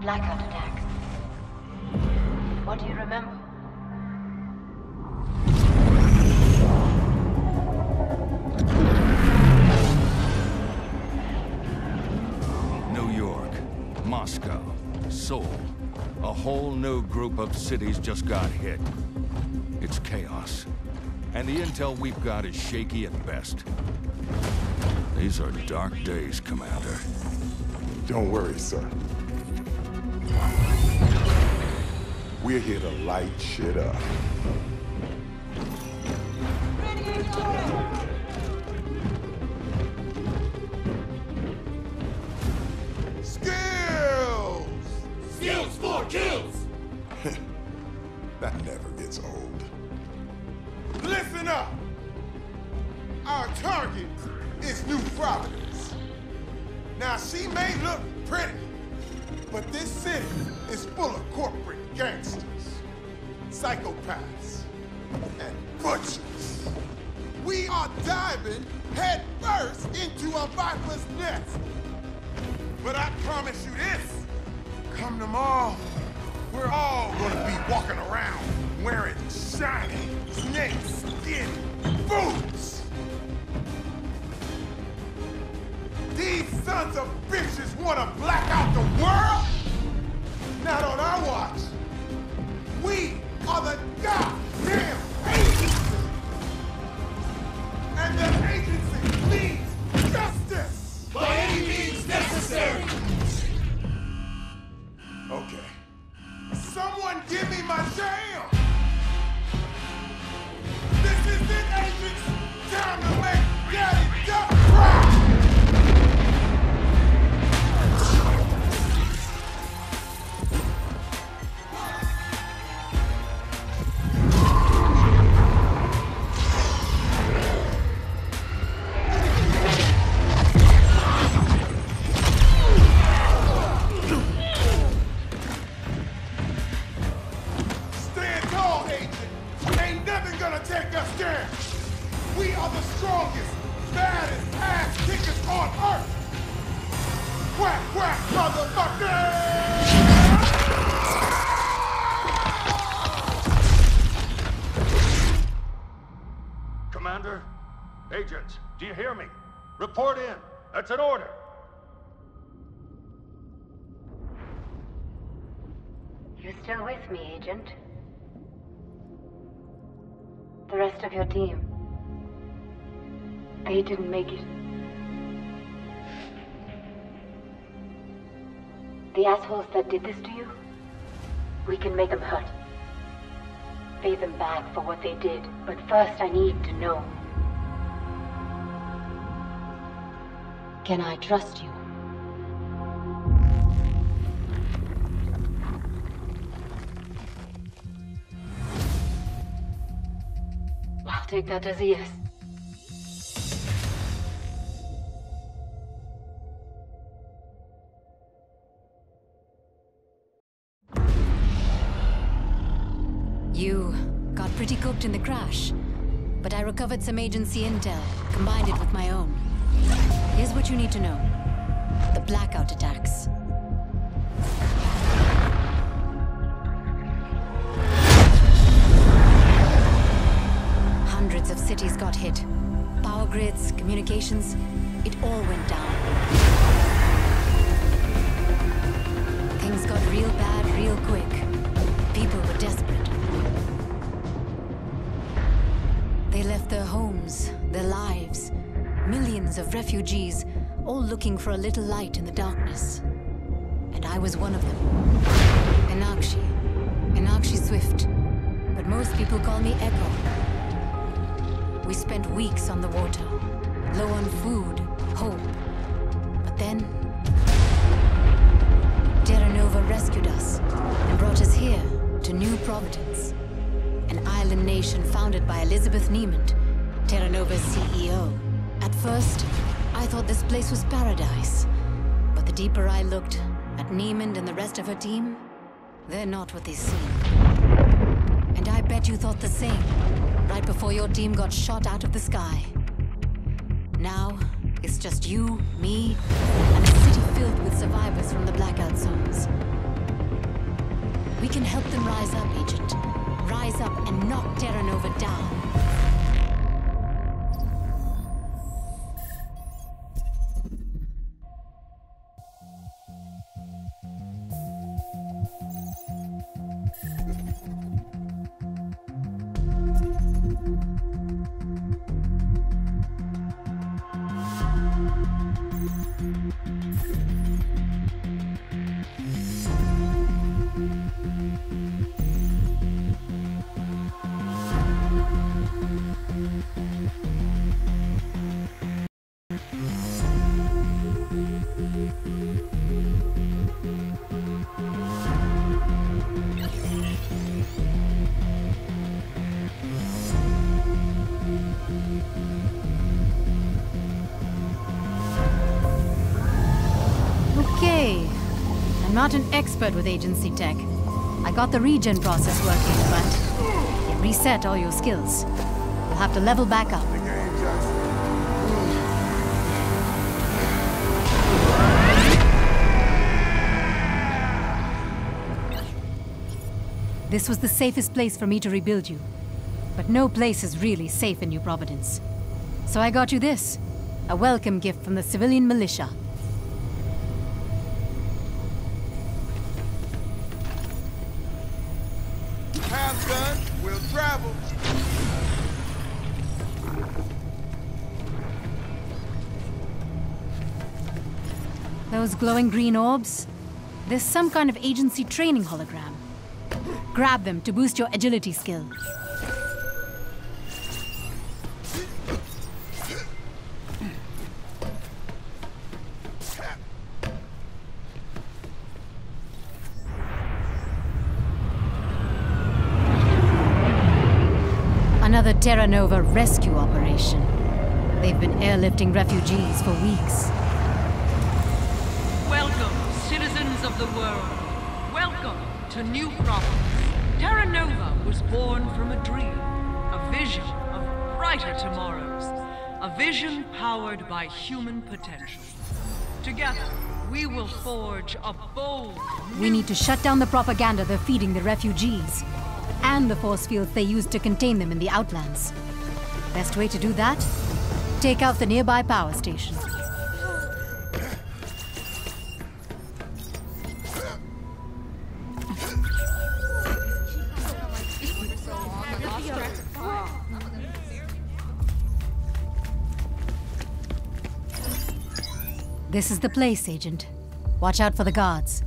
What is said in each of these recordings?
blackout attacks. What do you remember? New York, Moscow, Seoul. A whole new group of cities just got hit. It's chaos. And the intel we've got is shaky at best. These are dark days, Commander. Don't worry, sir. We're here to light shit up. Skills! Skills for kills! That never gets old. Listen up! Our target is New Providence. Now, she may look pretty, but this city is full of corporate gangsters, psychopaths, and butchers. We are diving head first into a viper's nest. But I promise you this, come tomorrow, we're all gonna be walking around wearing shiny snake skin boots. These sons of bitches wanna black out the world? Not on our watch. We are the goddamn agency. And the agency needs justice. By any means necessary! Okay. Someone give me my jam! This is it, agents! Time to make Daddy Duck cry! We are the strongest, baddest ass kickers on Earth! Quack, quack, motherfucker! Commander, agents, do you hear me? Report in. That's an order. You still with me, Agent? The rest of your team. They didn't make it. The assholes that did this to you, we can make them hurt. Pay them back for what they did, but first I need to know. Can I trust you? I'll take that as a yes. You got pretty cooked in the crash, but I recovered some agency intel, combined it with my own. Here's what you need to know. The blackout attacks. Hundreds of cities got hit. Power grids, communications, it all went down. Things got real bad real quick. People were desperate. They left their homes, their lives. Millions of refugees, all looking for a little light in the darkness. And I was one of them. Enakshi Swift. But most people call me Echo. We spent weeks on the water, low on food, hope. But then, Terra Nova rescued us and brought us here to New Providence, an island nation founded by Elizabeth Niemand, Terra Nova's CEO. At first, I thought this place was paradise. But the deeper I looked at Niemand and the rest of her team, they're not what they seem. And I bet you thought the same, right before your team got shot out of the sky. Now, it's just you, me, and a city filled with survivors from the blackout zones. Hey, I'm not an expert with agency tech. I got the regen process working, but it reset all your skills. You'll have to level back up. The game just... This was the safest place for me to rebuild you. But no place is really safe in New Providence. So I got you this. A welcome gift from the civilian militia. Have done, we'll travel. Those glowing green orbs? There's some kind of agency training hologram. Grab them to boost your agility skill. Another Terra Nova rescue operation. They've been airlifting refugees for weeks. Welcome, citizens of the world. Welcome to New Providence. Terra Nova was born from a dream, a vision of brighter tomorrows, a vision powered by human potential. Together, we will forge a bold... We need to shut down the propaganda they're feeding the refugees, and the force fields they use to contain them in the Outlands. Best way to do that? Take out the nearby power station. This is the place, Agent. Watch out for the guards.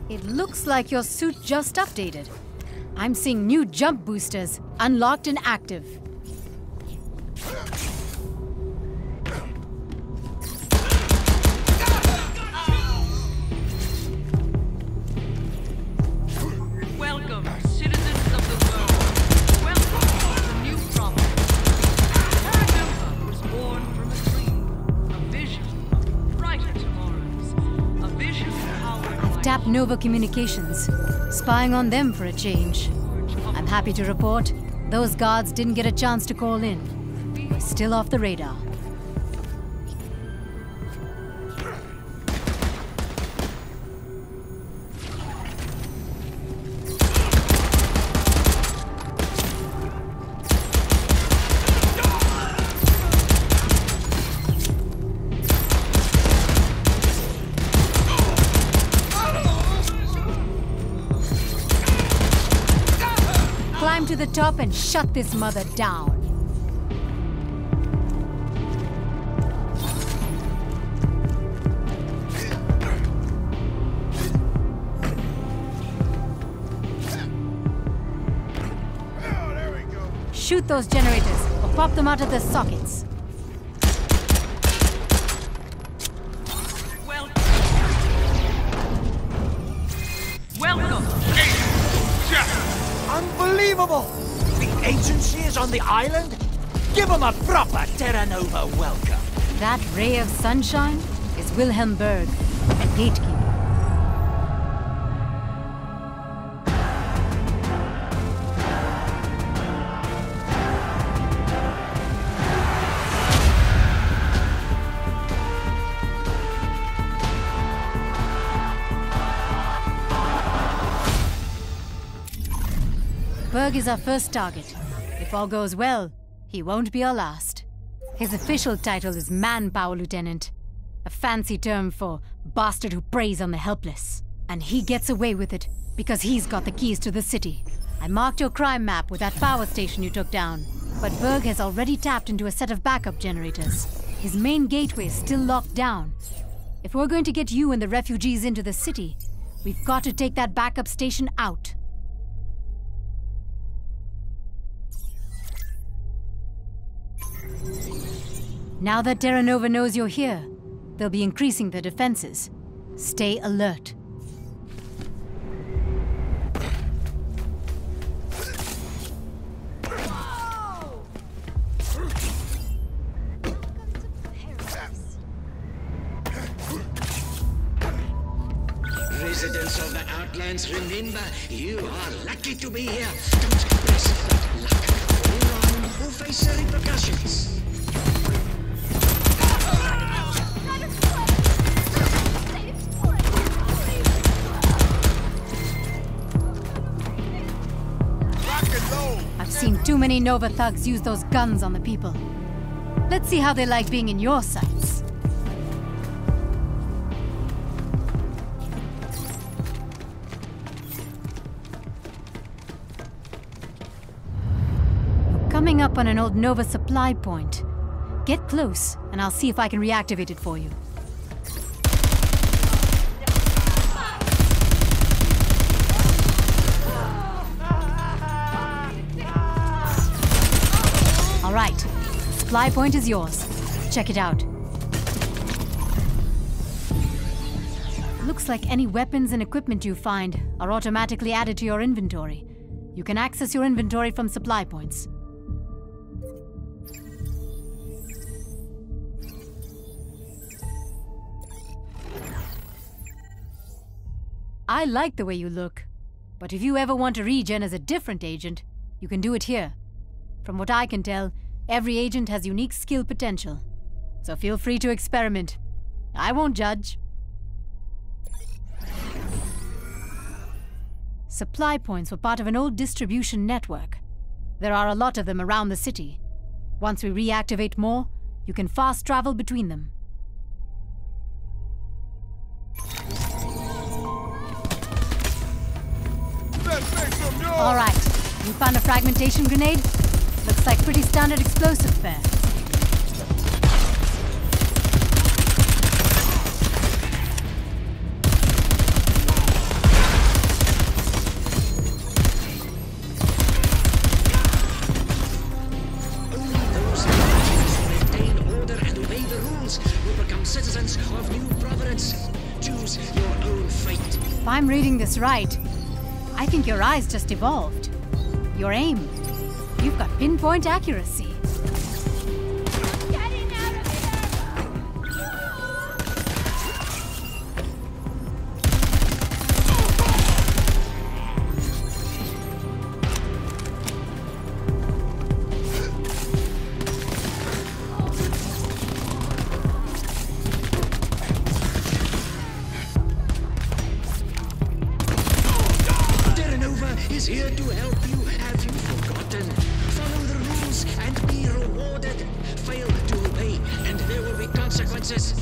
It looks like your suit just updated. I'm seeing new jump boosters, unlocked and active. Welcome, citizens of the world. Welcome to New Providence. Terra Nova was born from a dream, a vision of brighter tomorrows, a vision powered by... Tapped Nova Communications, spying on them for a change. I'm happy to report, those guards didn't get a chance to call in. We're still off the radar. Climb to the top and shut this mother down. Oh, there we go. Shoot those generators or pop them out of their sockets. Welcome. Unbelievable! The agency is on the island? Give them a proper Terra Nova welcome. That ray of sunshine is Wilhelm Berg, gatekeeper. Berg is our first target. If all goes well, he won't be our last. His official title is Manpower Lieutenant, a fancy term for bastard who preys on the helpless. And he gets away with it because he's got the keys to the city. I marked your crime map with that power station you took down. But Berg has already tapped into a set of backup generators. His main gateway is still locked down. If we're going to get you and the refugees into the city, we've got to take that backup station out. Now that Terra Nova knows you're here, they'll be increasing their defenses. Stay alert. Residents of the Outlands, remember, you are lucky to be here. Don't press that luck. Anyone who faces repercussions. I've seen too many Nova thugs use those guns on the people. Let's see how they like being in your sights. We're coming up on an old Nova supply point. Get close, and I'll see if I can reactivate it for you. All right, the supply point is yours. Check it out. Looks like any weapons and equipment you find are automatically added to your inventory. You can access your inventory from supply points. I like the way you look, but if you ever want to regen as a different agent, you can do it here. From what I can tell, every agent has unique skill potential. So feel free to experiment. I won't judge. Supply points were part of an old distribution network. There are a lot of them around the city. Once we reactivate more, you can fast travel between them. All right, you found a fragmentation grenade? Looks like pretty standard explosive fare. Only those who maintain order and obey the rules will become citizens of New Providence. Choose your own fate. If I'm reading this right, I think your eyes just evolved. Your aim. You've got pinpoint accuracy. Getting out of Terra Nova is here to help you. Have you forgotten? Follow the rules and be rewarded. Fail to obey, and there will be consequences.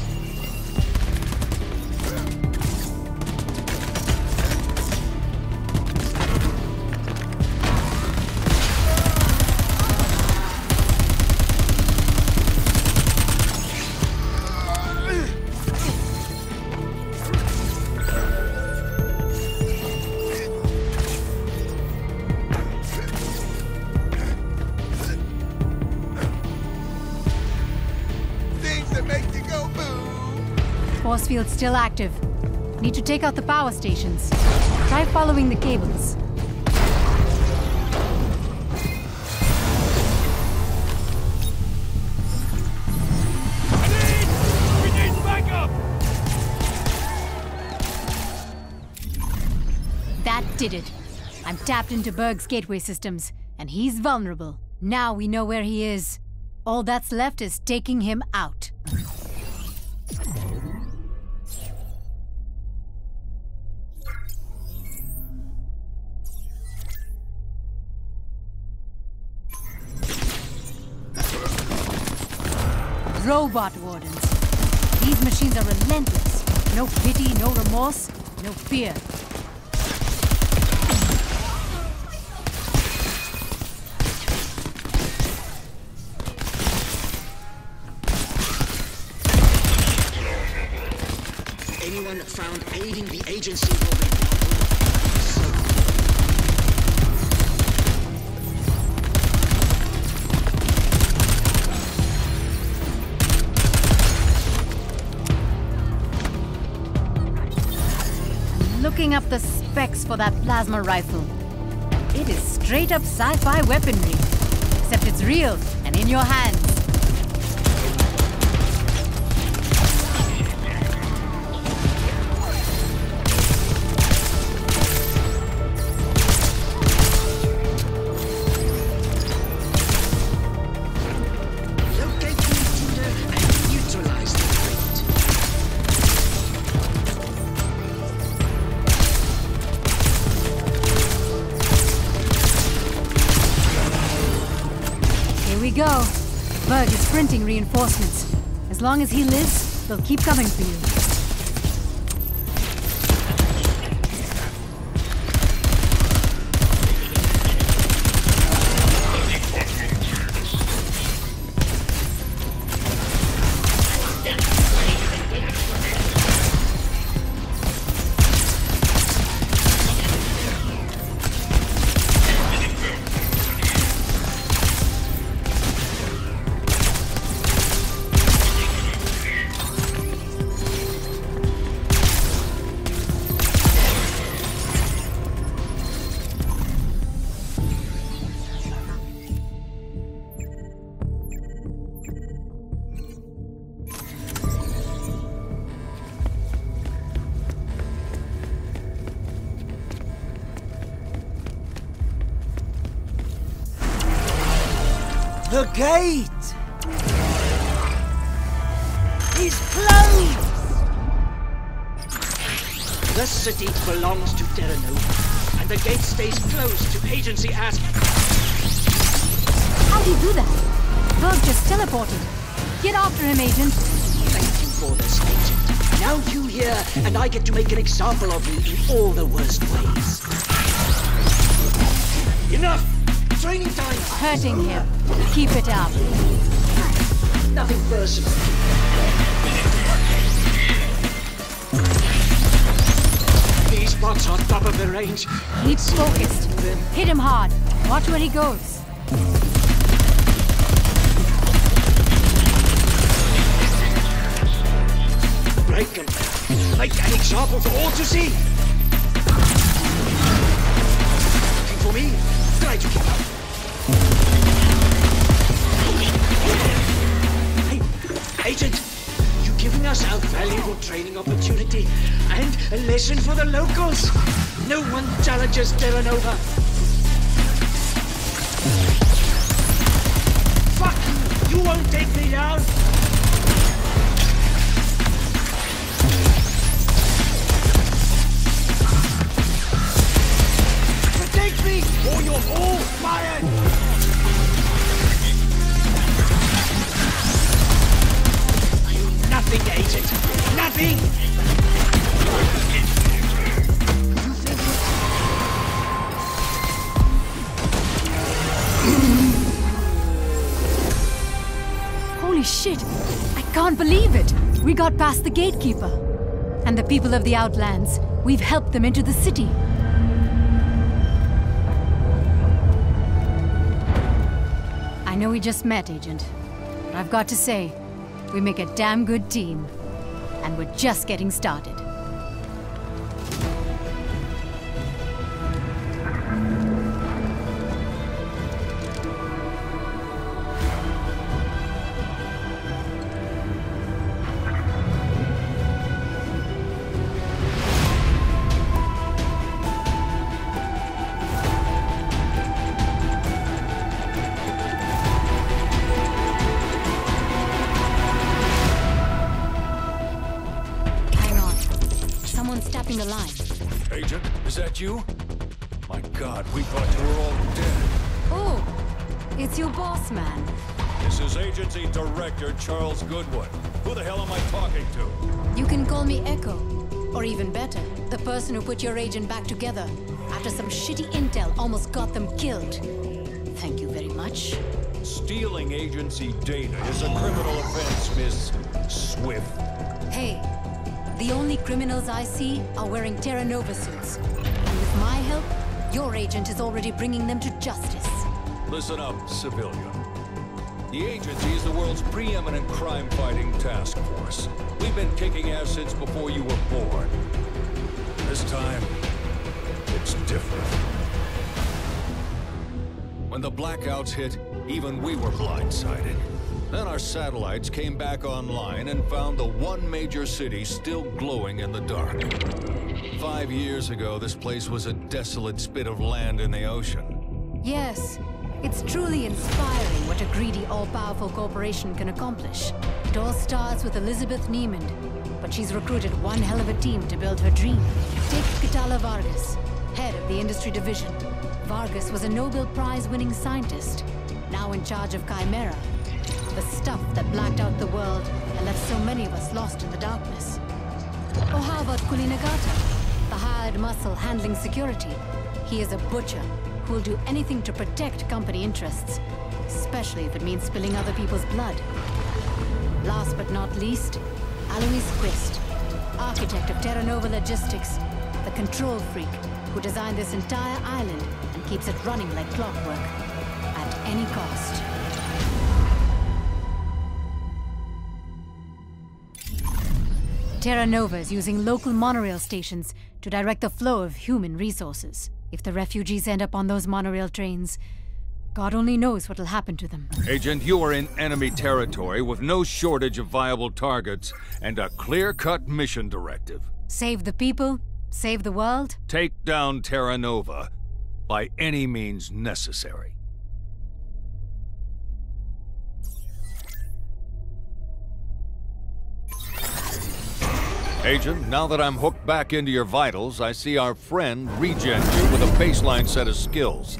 Force field's still active. Need to take out the power stations. Try following the cables. We need backup! That did it. I'm tapped into Berg's gateway systems, and he's vulnerable. Now we know where he is. All that's left is taking him out. Robot wardens. These machines are relentless. No pity, no remorse, no fear. anyone found aiding the agency will be dealt with. So looking up the specs for that plasma rifle. It is straight up sci-fi weaponry. Except it's real and in your hands. locate the intruder and neutralize the threat. Here we go. Berg is printing reinforcements. As long as he lives, they'll keep coming for you. The gate is closed! The city belongs to Terra Nova, and the gate stays closed to agency ask. How'd he do that? Berg just teleported. Get after him, Agent. Thank you for this, Agent. Now you here, and I get to make an example of you in all the worst ways. Enough! Training time! Hurting him. Keep it up. Nothing personal. These bots are top of the range. Keep focused. Hit him hard. Watch where he goes. Break them. Make an example for all to see. Looking for me? Try to keep up. Hey, Agent, you're giving us a valuable training opportunity and a lesson for the locals. No one challenges Terra Nova. Fuck you! You won't take me down. Protect me, or you're all fired. Nothing, Agent. Nothing! Holy shit! I can't believe it! We got past the gatekeeper. And the people of the Outlands. We've helped them into the city. I know we just met, Agent. But I've got to say, we make a damn good team. And we're just getting started. The line. Agent, is that you? My God, we thought you were all dead. Oh, it's your boss, man. This is Agency Director Charles Goodwin. Who the hell am I talking to? You can call me Echo. Or even better, the person who put your agent back together after some shitty intel almost got them killed. Thank you very much. Stealing agency data is a criminal offense, Miss Swift. Hey, The only criminals I see are wearing Terra Nova suits. And with my help, your agent is already bringing them to justice. Listen up, civilian. The agency is the world's preeminent crime-fighting task force. We've been kicking ass since before you were born. This time, it's different. When the blackouts hit, even we were blindsided. Then our satellites came back online and found the one major city still glowing in the dark. 5 years ago, this place was a desolate spit of land in the ocean. Yes, it's truly inspiring what a greedy, all-powerful corporation can accomplish. It all starts with Elizabeth Niemand, but she's recruited one hell of a team to build her dream. Take Catala Vargas, head of the industry division. Vargas was a Nobel Prize-winning scientist, now in charge of Chimera, the stuff that blacked out the world and left so many of us lost in the darkness. Or how about Kulinagata, the hired muscle handling security? He is a butcher who'll do anything to protect company interests, especially if it means spilling other people's blood. Last but not least, Alois Quist, architect of Terra Nova Logistics, the control freak who designed this entire island and keeps it running like clockwork, at any cost. Terra Nova is using local monorail stations to direct the flow of human resources. If the refugees end up on those monorail trains, God only knows what'll happen to them. Agent, you are in enemy territory with no shortage of viable targets and a clear-cut mission directive. Save the people, save the world. Take down Terra Nova by any means necessary. Agent, now that I'm hooked back into your vitals, I see our friend regen you with a baseline set of skills.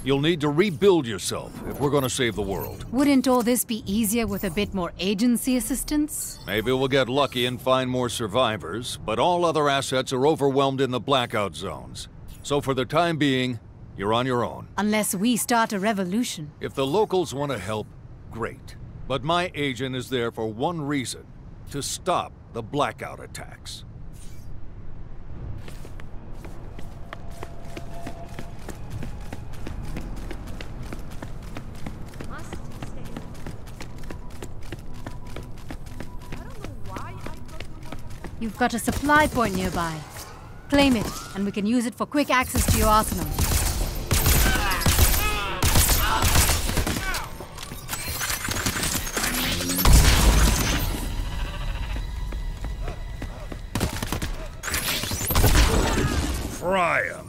You'll need to rebuild yourself if we're going to save the world. Wouldn't all this be easier with a bit more agency assistance? Maybe we'll get lucky and find more survivors, but all other assets are overwhelmed in the blackout zones. So for the time being, you're on your own. Unless we start a revolution. If the locals want to help, great. But my agent is there for one reason: to stop the blackout attacks. You've got a supply point nearby. Claim it, and we can use it for quick access to your arsenal. Fry 'em.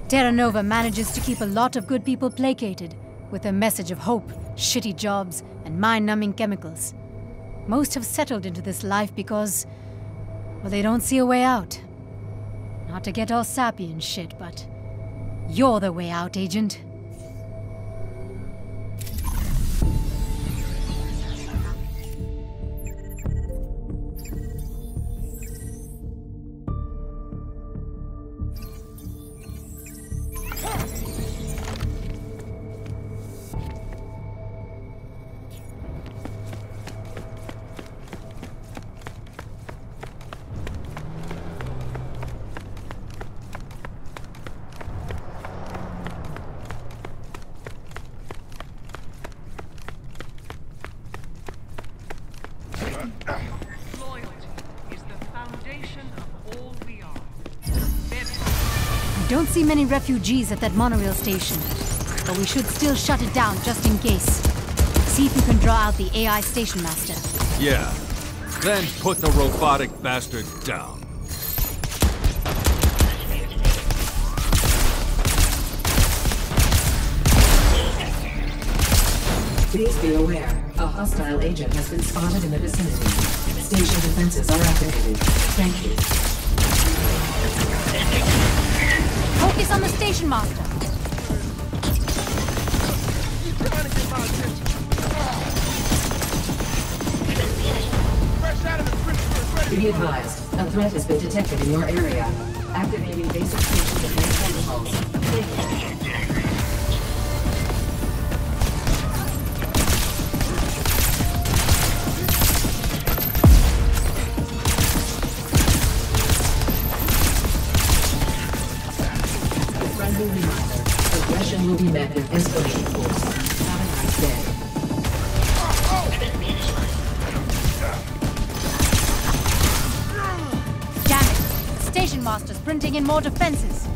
Terra Nova manages to keep a lot of good people placated with a message of hope, shitty jobs, and mind-numbing chemicals. Most have settled into this life because, well, they don't see a way out. Not to get all sappy and shit, but you're the way out, Agent. Don't see many refugees at that monorail station, but we should still shut it down just in case. See if you can draw out the AI station master. Yeah, then put the robotic bastard down. Please be aware, a hostile agent has been spotted in the vicinity. Station defenses are activated. Thank you. Focus on Station Master! You're trying to get my attention. Fresh out of the Christmas, ready. Be advised, a threat has been detected in your area. Activating basic station defense protocols. Friendly reminder. Aggression will be met with escalating force. Have a nice day. Damn it! The Station Master's printing in more defenses.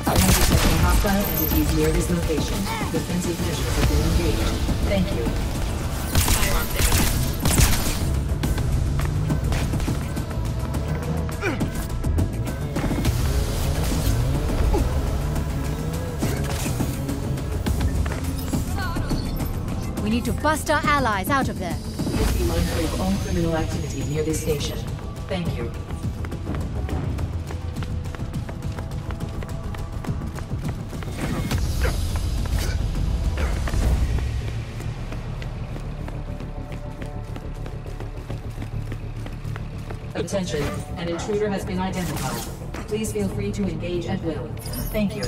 Detecting hostile entities near this location. Defensive measures have been engaged. Thank you. We need to bust our allies out of there. Please be mindful of all criminal activity near this station. Thank you. Attention, an intruder has been identified. Please feel free to engage at will. Thank you.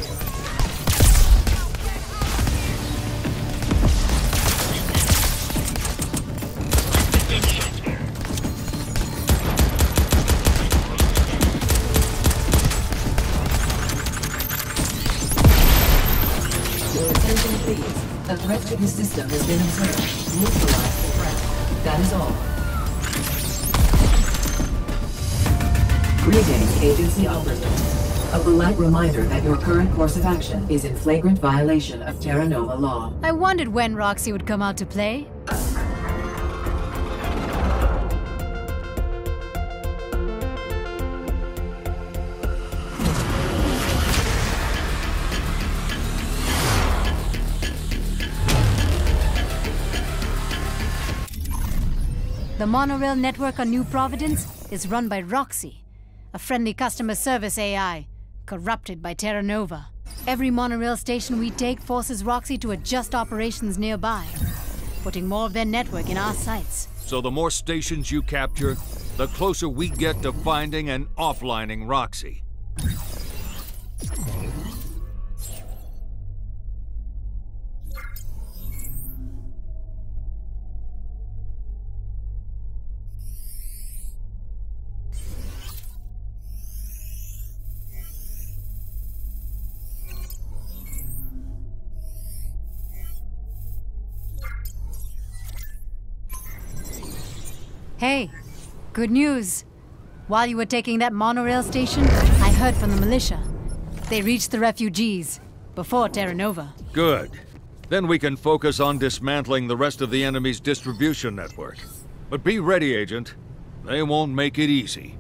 Your attention, please. A threat to the system has been observed. Neutralize the threat. That is all. Greetings, Agency Operative. A polite reminder that your current course of action is in flagrant violation of Terra Nova law. I wondered when Roxy would come out to play. The monorail network on New Providence is run by Roxy, a friendly customer service AI, corrupted by Terra Nova. Every monorail station we take forces Roxy to adjust operations nearby, putting more of their network in our sights. So the more stations you capture, the closer we get to finding and offlining Roxy. Hey, good news. While you were taking that monorail station, I heard from the militia. They reached the refugees before Terra Nova. Good. Then we can focus on dismantling the rest of the enemy's distribution network. But be ready, Agent. They won't make it easy.